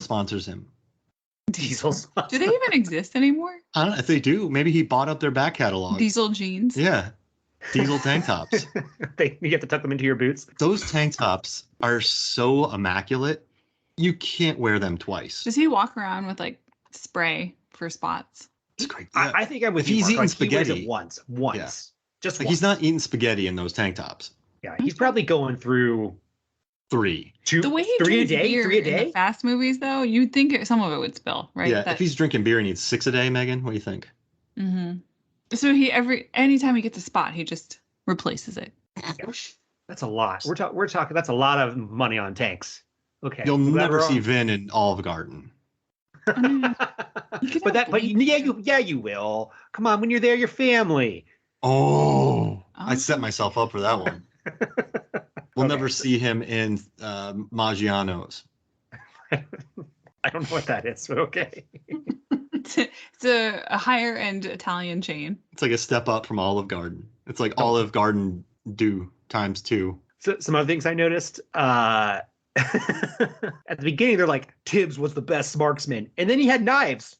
sponsors him. Diesel. Do they even exist anymore? I don't know if they do. Maybe he bought up their back catalog. Diesel jeans. Yeah. Diesel tank tops. You have to tuck them into your boots. Those tank tops are so immaculate. You can't wear them twice. Does he walk around with like spray for spots? It's great. Yeah. I think I'm with you. He's eating spaghetti. He wears it once. Yeah. Just like once. he's not eating spaghetti in those tank tops. Yeah, he's probably going through 3. The way he 3 a drinks day, beer 3 a day. in the Fast movies, though, you'd think some of it would spill, right? Yeah, if he's drinking beer, he needs 6 a day. Megan, what do you think? Mm-hmm. So anytime he gets a spot, he just replaces it. That's a lot. We're talking. That's a lot of money on tanks. Okay, You'll never see Vin in Olive Garden. You will. Come on, when you're there, your family. Oh, I set myself up for that one. We'll never see him in Maggiano's. I don't know what that is, but okay. It's a higher end Italian chain. It's like a step up from Olive Garden. It's like Olive Garden times 2. So some other things I noticed. At the beginning, they're like, Tibbs was the best marksman, and then he had knives.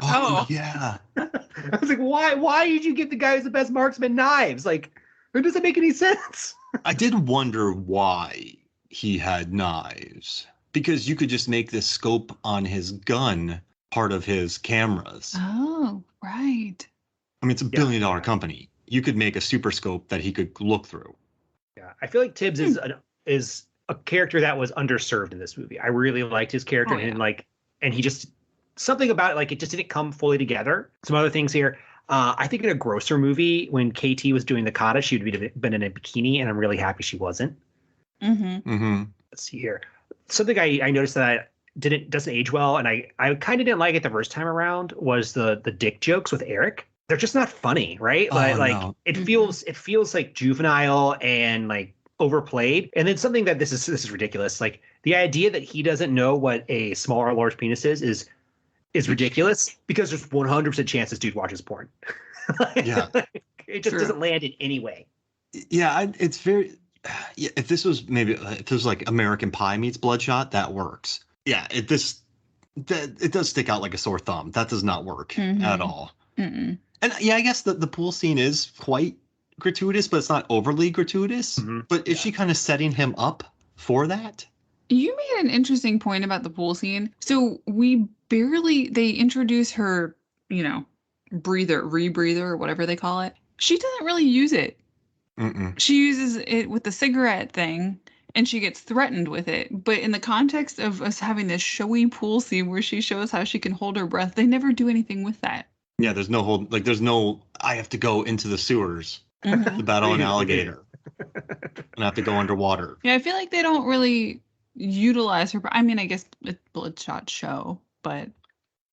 Oh yeah. I was like, why did you give the guy who's the best marksman knives? Like, it doesn't make any sense. I did wonder why he had knives, because you could just make this scope on his gun part of his cameras. Oh, right. I mean, it's a $1 billion company. You could make a super scope that he could look through. Yeah, I feel like Tibbs is a character that was underserved in this movie. I really liked his character, and he just, something about it, like, it just didn't come fully together. Some other things here. I think in a Grosser movie, when KT was doing the kata, she would have been in a bikini, and I'm really happy she wasn't. Mm-hmm. Mm-hmm. Let's see here. Something I noticed that doesn't age well, and I kind of didn't like it the first time around, was the dick jokes with Eric. They're just not funny, right? No. It feels like juvenile and like overplayed. And then something that this is ridiculous. Like the idea that he doesn't know what a small or large penis is ridiculous, because there's 100% chance this dude watches porn. Yeah. It just doesn't land in any way. Yeah, it's very. Yeah, if this was like American Pie meets Bloodshot, that works. Yeah, it does stick out like a sore thumb. That does not work at all. Mm-mm. And yeah, I guess the pool scene is quite gratuitous, but it's not overly gratuitous. Mm-hmm. But is she kind of setting him up for that? You made an interesting point about the pool scene. So they introduce her, rebreather, or whatever they call it. She doesn't really use it. Mm-mm. She uses it with the cigarette thing, and she gets threatened with it. But in the context of us having this showy pool scene where she shows how she can hold her breath, they never do anything with that. Yeah, there's no I have to go into the sewers to battle an alligator. And I have to go underwater. Yeah, I feel like they don't really utilize her. I mean, I guess it's Bloodshot show, but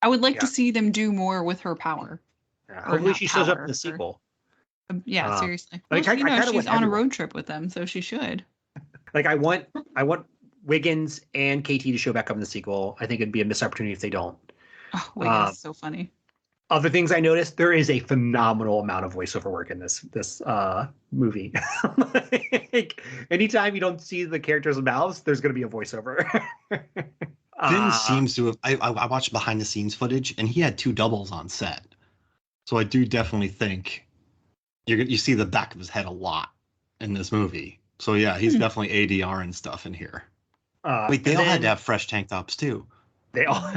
I would like to see them do more with her power. Yeah, hopefully she shows up in the sequel. Seriously. Like, well, she's on everywhere. A road trip with them, so she should. Like, I want Wiggins and KT to show back up in the sequel. I think it'd be a missed opportunity if they don't. Oh, Wiggins is so funny. Other things I noticed, there is a phenomenal amount of voiceover work in this movie. Like, anytime you don't see the characters' mouths, there's going to be a voiceover. Finn seems to have. I watched behind the scenes footage, and he had 2 doubles on set. So I do definitely think you see the back of his head a lot in this movie. So yeah, he's definitely ADR and stuff in here. Wait, they all had to have fresh tank tops too. They all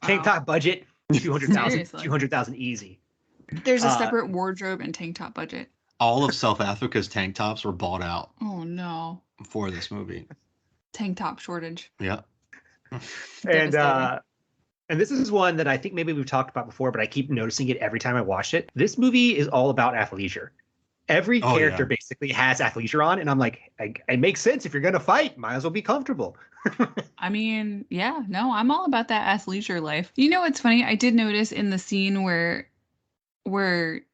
tank top budget. 200,000 easy. There's a separate wardrobe and tank top budget. All of South Africa's tank tops were bought out. Oh no! For this movie, tank top shortage. Yeah. And this is one that I think maybe we've talked about before, but I keep noticing it every time I watch it. This movie is all about athleisure. Every character basically has athleisure on, and I'm like, it makes sense. If you're gonna fight, might as well be comfortable. I mean, yeah, no, I'm all about that athleisure life. You know what's funny? I did notice in the scene where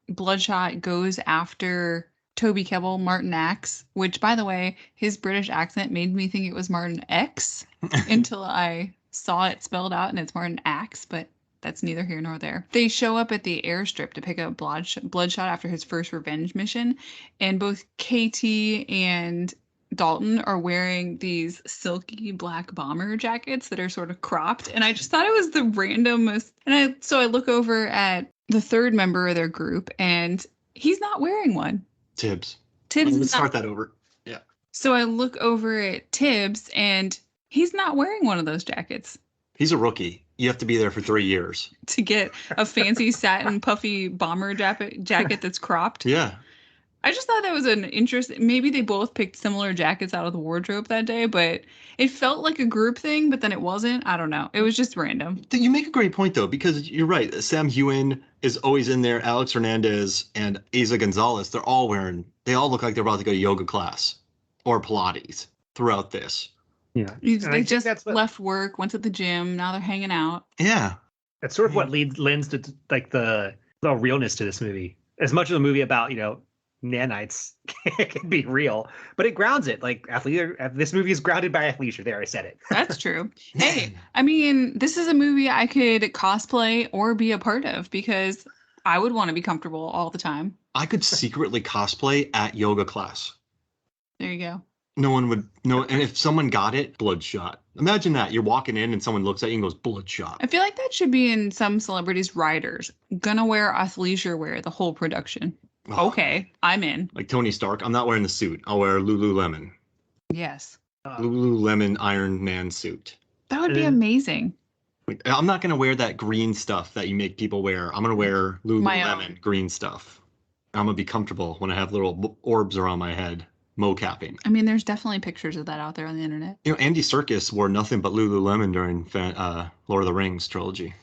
Bloodshot goes after Toby Kebbell, Martin Axe, which, by the way, his British accent made me think it was Martin X until I saw it spelled out and it's Martin Axe, but that's neither here nor there. They show up at the airstrip to pick up Bloodshot after his first revenge mission, and both KT and Dalton are wearing these silky black bomber jackets that are sort of cropped. And I just thought it was the randomest. And so I look over at the third member of their group and he's not wearing one. Tibbs. Let's start that over. Yeah. So I look over at Tibbs and he's not wearing one of those jackets. He's a rookie. You have to be there for 3 years to get a fancy satin puffy bomber jacket that's cropped. Yeah. I just thought that was an interesting. Maybe they both picked similar jackets out of the wardrobe that day, but it felt like a group thing, but then it wasn't. I don't know. It was just random. You make a great point, though, because you're right. Sam Heughan is always in there. Alex Hernandez and Eiza Gonzalez, they all look like they're about to go to yoga class or Pilates throughout this. Yeah. They just left work, went to the gym. Now they're hanging out. Yeah. That's sort of what lends to like the realness to this movie. As much of the movie about, nanites can be real, but it grounds it. Like athleisure, this movie is grounded by athleisure. There, I said it. That's true. Hey, I mean, this is a movie I could cosplay or be a part of because I would want to be comfortable all the time. I could secretly cosplay at yoga class. There you go. No one would know. And if someone got it, Bloodshot. Imagine that. You're walking in and someone looks at you and goes, Bloodshot. I feel like that should be in some celebrities' riders. Gonna wear athleisure wear the whole production. Oh, okay, I'm in. Like Tony Stark. I'm not wearing the suit. I'll wear Lululemon. Yes. Lululemon Iron Man suit. That would be amazing. I'm not going to wear that green stuff that you make people wear. I'm going to wear Lululemon green stuff. I'm going to be comfortable when I have little orbs around my head. Mo-capping. I mean, there's definitely pictures of that out there on the internet. Andy Serkis wore nothing but Lululemon during Lord of the Rings trilogy.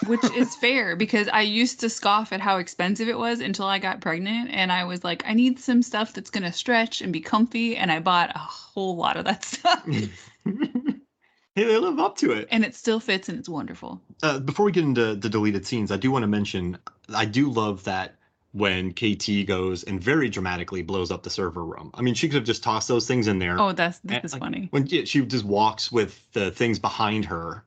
Which is fair because I used to scoff at how expensive it was until I got pregnant. And I was like, I need some stuff that's going to stretch and be comfy. And I bought a whole lot of that stuff. Hey, they live up to it. And it still fits and it's wonderful. Before we get into the deleted scenes, I do want to mention, I do love that when KT goes and very dramatically blows up the server room. I mean, she could have just tossed those things in there. Oh, this is funny. When she just walks with the things behind her,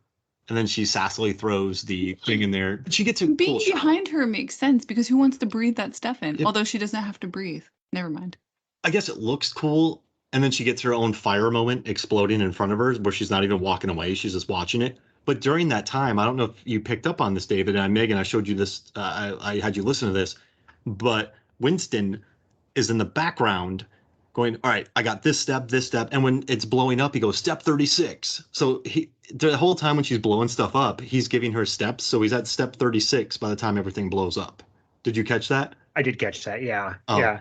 and then she sassily throws the thing in there. She gets a being behind her makes sense because who wants to breathe that stuff in? Yep. Although she doesn't have to breathe. Never mind. I guess it looks cool. And then she gets her own fire moment exploding in front of her where she's not even walking away. She's just watching it. But during that time, I don't know if you picked up on this, David, and Megan, I showed you this. I had you listen to this. But Winston is in the background going, all right, I got this step. And when it's blowing up, he goes, step 36. So the whole time when she's blowing stuff up, he's giving her steps. So he's at step 36 by the time everything blows up. Did you catch that? I did catch that. Yeah. Oh. Yeah.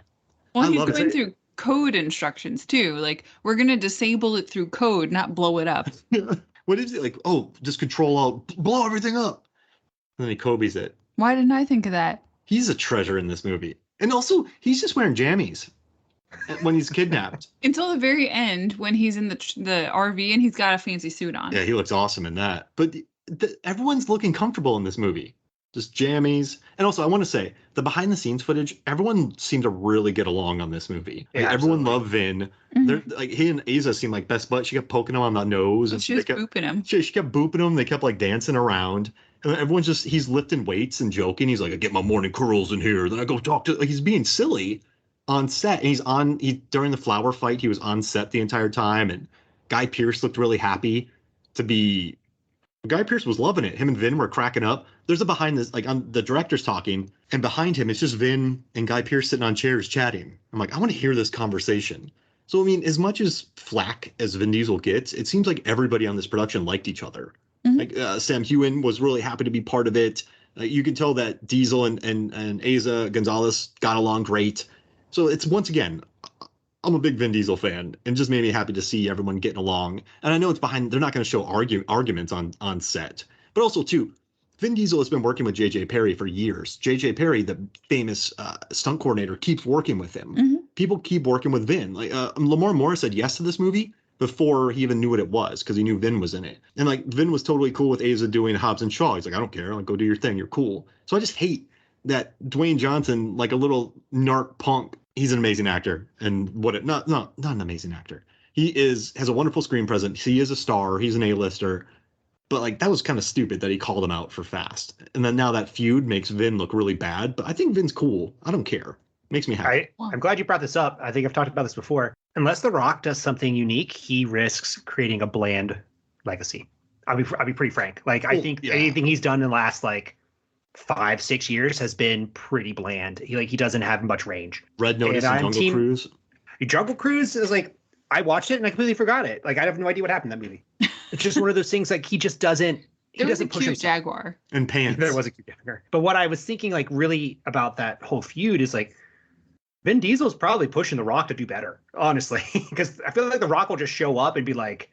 Well, he's going through code instructions too. Like, we're going to disable it through code, not blow it up. What is it? Like, oh, just control alt, blow everything up. And then he Kobe's it. Why didn't I think of that? He's a treasure in this movie. And also, he's just wearing jammies when he's kidnapped. Until the very end when he's in the RV and he's got a fancy suit on. Yeah, he looks awesome in that. But everyone's looking comfortable in this movie. Just jammies. And also, I want to say, the behind-the-scenes footage, everyone seemed to really get along on this movie. Like, everyone loved Vin. Mm-hmm. Like, he and Eiza seemed like best buds. She kept poking him on the nose. And she was booping him. She kept booping him. They kept, like, dancing around. And then everyone's just, he's lifting weights and joking. He's like, I get my morning curls in here. Then I go talk to, like, he's being silly on set. And during the flower fight, he was on set the entire time. And Guy Pearce looked really happy to be... Guy Pearce was loving it. Him and Vin were cracking up. There's a behind this, like, the director's talking, and behind him, it's just Vin and Guy Pearce sitting on chairs chatting. I'm like, I want to hear this conversation. So, I mean, as much as flack as Vin Diesel gets, it seems like everybody on this production liked each other. Mm-hmm. Like, Sam Heughan was really happy to be part of it. You could tell that Diesel and Eiza Gonzalez got along great. So it's, once again, I'm a big Vin Diesel fan, and it just made me happy to see everyone getting along. And I know it's behind, they're not going to show arguments on set. But also, too, Vin Diesel has been working with J.J. Perry for years. J.J. Perry, the famous stunt coordinator, keeps working with him. Mm-hmm. People keep working with Vin. Like, Lamar Moore said yes to this movie before he even knew what it was, because he knew Vin was in it. And, like, Vin was totally cool with Eiza doing Hobbs and Shaw. He's like, I don't care. Like, go do your thing. You're cool. So I just hate that Dwayne Johnson, like a little narc punk, he's an amazing actor, and not an amazing actor. He has a wonderful screen presence. He is a star. He's an A-lister. But, like, that was kind of stupid that he called him out for Fast. And then now that feud makes Vin look really bad. But I think Vin's cool. I don't care. Makes me happy. I'm glad you brought this up. I think I've talked about this before. Unless The Rock does something unique, he risks creating a bland legacy. I'll be pretty frank. Like, I think anything he's done in the last, like, 5-6 years has been pretty bland. He doesn't have much range. Red Notice and Jungle Cruise. Jungle Cruise is like, I watched it and I completely forgot it. Like, I have no idea what happened in that movie. It's just one of those things, like, he just doesn't. There was a cute jaguar. And pants. There was a cute jaguar. But what I was thinking, like, really about that whole feud is, like, Vin Diesel's probably pushing The Rock to do better, honestly. Because I feel like The Rock will just show up and be like,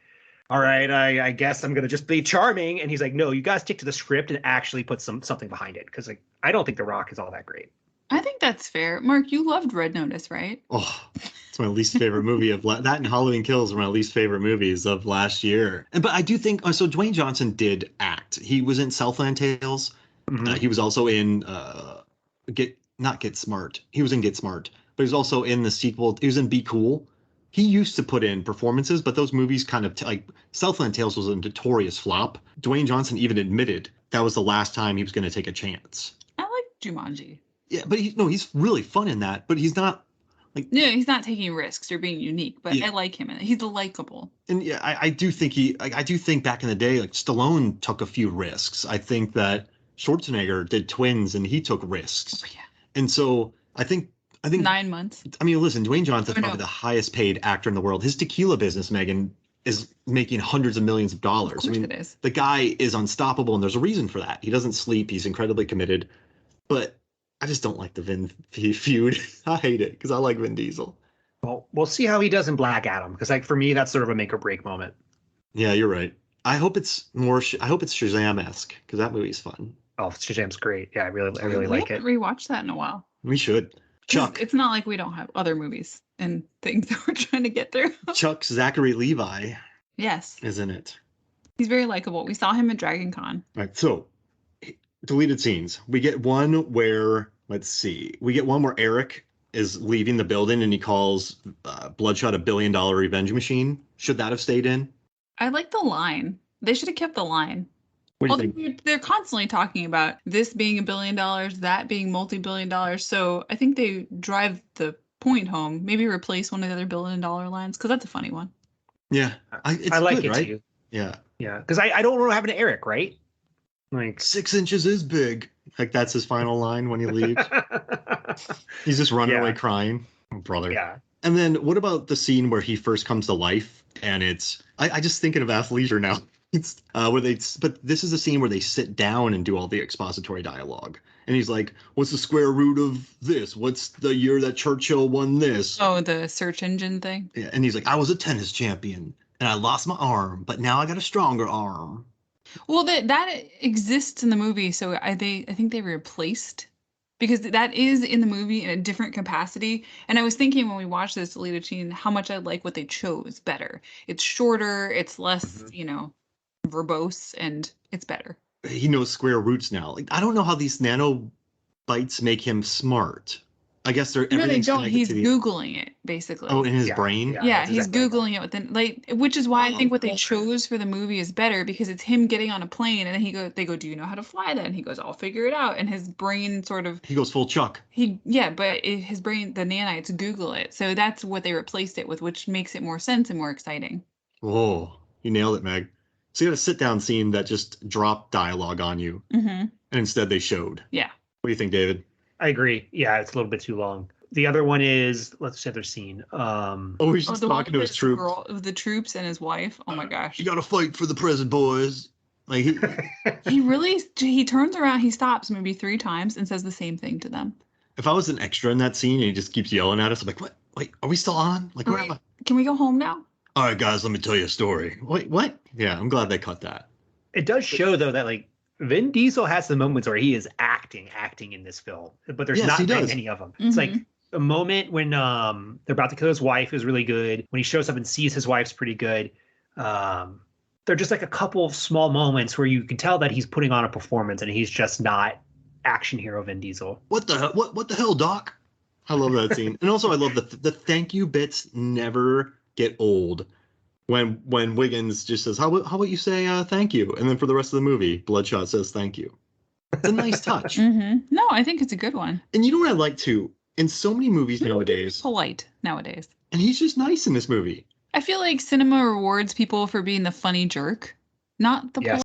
all right, I guess I'm going to just be charming. And he's like, no, you guys stick to the script and actually put something behind it. Because, like, I don't think The Rock is all that great. I think that's fair. Mark, you loved Red Notice, right? Oh, it's my least favorite movie of that, and Halloween Kills were my least favorite movies of last year. But I do think so. Dwayne Johnson did act. He was in Southland Tales. Mm-hmm. He was also in Get Smart. He was in Get Smart, but he was also in the sequel. He was in Be Cool. He used to put in performances, but those movies kind of like Southland Tales was a notorious flop. Dwayne Johnson even admitted that was the last time he was going to take a chance. I like Jumanji. Yeah, but he's really fun in that, but he's not like. No, he's not taking risks or being unique, but I like him in it. He's likable. And yeah, I do think I do think back in the day, like Stallone took a few risks. I think that Schwarzenegger did Twins and he took risks. Oh, yeah. And so I think 9 months. I mean, listen, Dwayne Johnson's probably the highest paid actor in the world. His tequila business, Megan, is making hundreds of millions of dollars. Of course it is. The guy is unstoppable, and there's a reason for that. He doesn't sleep. He's incredibly committed. But I just don't like the Vin feud. I hate it because I like Vin Diesel. Well, we'll see how he does in Black Adam, because, like, for me, that's sort of a make or break moment. Yeah, you're right. I hope it's Shazam-esque, because that movie's fun. Oh, Shazam's great. Yeah, I really like it. We haven't rewatched that in a while. We should. Chuck. It's not like we don't have other movies and things that we're trying to get through. Chuck Zachary Levi. Yes. Is in it. He's very likable. We saw him at Dragon Con. Right. So, deleted scenes. We get one where, Eric is leaving the building and he calls Bloodshot $1 billion revenge machine. Should that have stayed in? I like the line. They should have kept the line. What do you think? They're constantly talking about this being $1 billion, that being multi-billion dollars. So I think they drive the point home. Maybe replace one of the other $1 billion lines, because that's a funny one. Yeah, I like good, it right? too. Yeah, yeah, because I don't know what happened to Eric, right? Like 6 inches is big. Like that's his final line when he leaves. He's just running away crying, oh, brother. Yeah. And then what about the scene where he first comes to life? And it's I just thinking of athleisure now. It's but this is the scene where they sit down and do all the expository dialogue. And he's like, what's the square root of this? What's the year that Churchill won this? Oh, the search engine thing? Yeah. And he's like, I was a tennis champion and I lost my arm, but now I got a stronger arm. Well, that exists in the movie. So I think they replaced, because that is in the movie in a different capacity. And I was thinking when we watched this deleted scene, how much I like what they chose better. It's shorter. It's less, verbose, and it's better. He knows square roots now. Like, I don't know how these nanobites make him smart. I guess they're no, they don't. He's Googling it basically. Oh, in his brain. Yeah, he's Googling it within which is why I think what they chose for the movie is better, because it's him getting on a plane and then they go, do you know how to fly that? And he goes, I'll figure it out. And his brain sort of he goes full Chuck. But his brain, the nanites Google it. So that's what they replaced it with, which makes it more sense and more exciting. Oh, you nailed it, Meg. So you had a sit-down scene that just dropped dialogue on you, and instead they showed. Yeah. What do you think, David? I agree. Yeah, it's a little bit too long. The other one is, let's say other scene. He's just talking to his troops. The troops and his wife. Oh my gosh. You got to fight for the present, boys. Like he turns around, he stops maybe 3 times and says the same thing to them. If I was an extra in that scene and he just keeps yelling at us, I'm like, what? Wait, are we still on? Like, where am I? Can we go home now? All right, guys, let me tell you a story. Wait, what? Yeah, I'm glad they cut that. It does show, though, that like Vin Diesel has the moments where he is acting in this film, but there's not that many of them. Mm-hmm. It's like a moment when they're about to kill his wife is really good. When he shows up and sees his wife's pretty good. They're just like a couple of small moments where you can tell that he's putting on a performance and he's just not action hero Vin Diesel. What the hell? What the hell, Doc? I love that scene. And also I love the thank you bits never get old. When Wiggins just says, how about you say thank you? And then for the rest of the movie, Bloodshot says thank you. It's a nice touch. Mm-hmm. No, I think it's a good one. And you know what I like too? in so many movies nowadays. Polite nowadays. And he's just nice in this movie. I feel like cinema rewards people for being the funny jerk, not the polite